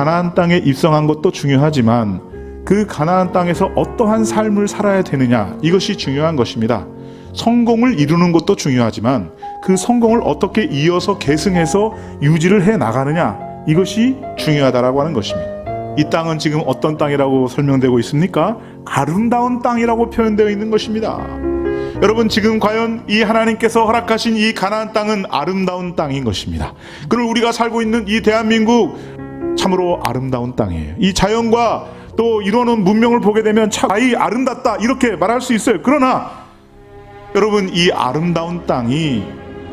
가나안 땅에 입성한 것도 중요하지만 그 가나안 땅에서 어떠한 삶을 살아야 되느냐, 이것이 중요한 것입니다. 성공을 이루는 것도 중요하지만 그 성공을 어떻게 이어서 계승해서 유지를 해 나가느냐, 이것이 중요하다라고 하는 것입니다. 이 땅은 지금 어떤 땅이라고 설명되고 있습니까? 아름다운 땅이라고 표현되어 있는 것입니다. 여러분, 지금 과연 이 하나님께서 허락하신 이 가나안 땅은 아름다운 땅인 것입니다. 그리고 우리가 살고 있는 이 대한민국 참으로 아름다운 땅이에요. 이 자연과 또 이루어놓은 문명을 보게 되면 참 아름답다 이렇게 말할 수 있어요. 그러나 여러분, 이 아름다운 땅이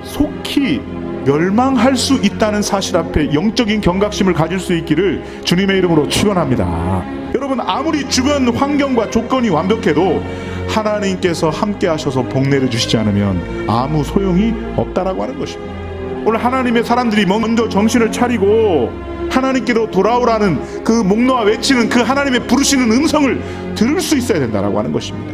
속히 멸망할 수 있다는 사실 앞에 영적인 경각심을 가질 수 있기를 주님의 이름으로 축원합니다. 여러분, 아무리 주변 환경과 조건이 완벽해도 하나님께서 함께 하셔서 복 내려주시지 않으면 아무 소용이 없다라고 하는 것입니다. 오늘 하나님의 사람들이 먼저 정신을 차리고 하나님께로 돌아오라는 그 목놓아 외치는 그 하나님의 부르시는 음성을 들을 수 있어야 된다라고 하는 것입니다.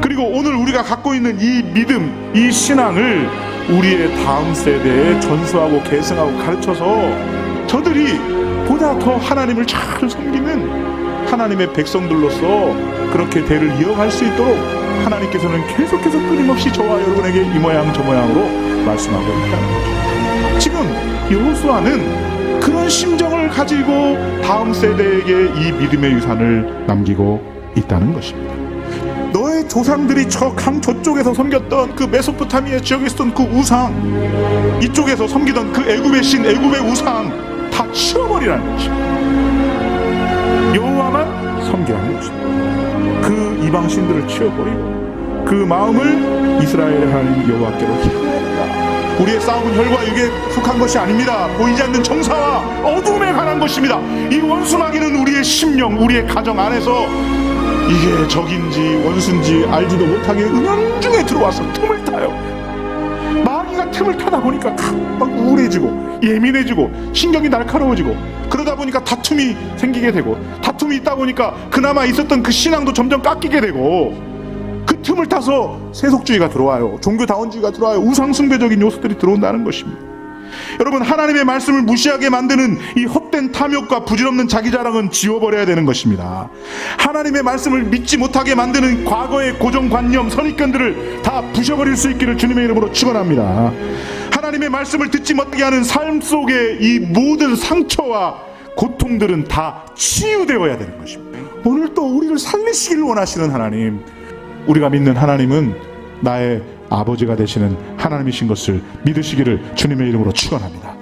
그리고 오늘 우리가 갖고 있는 이 믿음, 이 신앙을 우리의 다음 세대에 전수하고 계승하고 가르쳐서 저들이 보다 더 하나님을 잘 섬기는 하나님의 백성들로서 그렇게 대를 이어갈 수 있도록 하나님께서는 계속해서 끊임없이 저와 여러분에게 이 모양 저 모양으로 말씀하고 있다는 거죠. 지금 여호수아는 그런 심정을 가지고 다음 세대에게 이 믿음의 유산을 남기고 있다는 것입니다. 너의 조상들이 저 강 저쪽에서 섬겼던 그 메소포타미아 지역에 있었던 그 우상, 이쪽에서 섬기던 그 애굽의 신, 애굽의 우상 다 치워버리라는 것입니다. 여호와만 섬기라는 것입니다. 그 이방 신들을 치워버리고 그 마음을 이스라엘의 하나님 여호와께로 향해야 한다. 우리의 싸움은 혈과 육에 속한 것이 아닙니다. 보이지 않는 정사와 어둠에 관한 것입니다. 이 원수마귀는 우리의 심령, 우리의 가정 안에서 이게 적인지 원수인지 알지도 못하게 은연중에 들어와서 틈을 타요. 마귀가 틈을 타다 보니까 막 우울해지고 예민해지고 신경이 날카로워지고 그러다 보니까 다툼이 생기게 되고 다툼이 있다 보니까 그나마 있었던 그 신앙도 점점 깎이게 되고 그 틈을 타서 세속주의가 들어와요. 종교다원주의가 들어와요. 우상숭배적인 요소들이 들어온다는 것입니다. 여러분, 하나님의 말씀을 무시하게 만드는 이 헛된 탐욕과 부질없는 자기자랑은 지워버려야 되는 것입니다. 하나님의 말씀을 믿지 못하게 만드는 과거의 고정관념, 선입견들을 다 부셔버릴 수 있기를 주님의 이름으로 축원합니다. 하나님의 말씀을 듣지 못하게 하는 삶 속의 이 모든 상처와 고통들은 다 치유되어야 되는 것입니다. 오늘 또 우리를 살리시기를 원하시는 하나님, 우리가 믿는 하나님은 나의 아버지가 되시는 하나님이신 것을 믿으시기를 주님의 이름으로 축원합니다.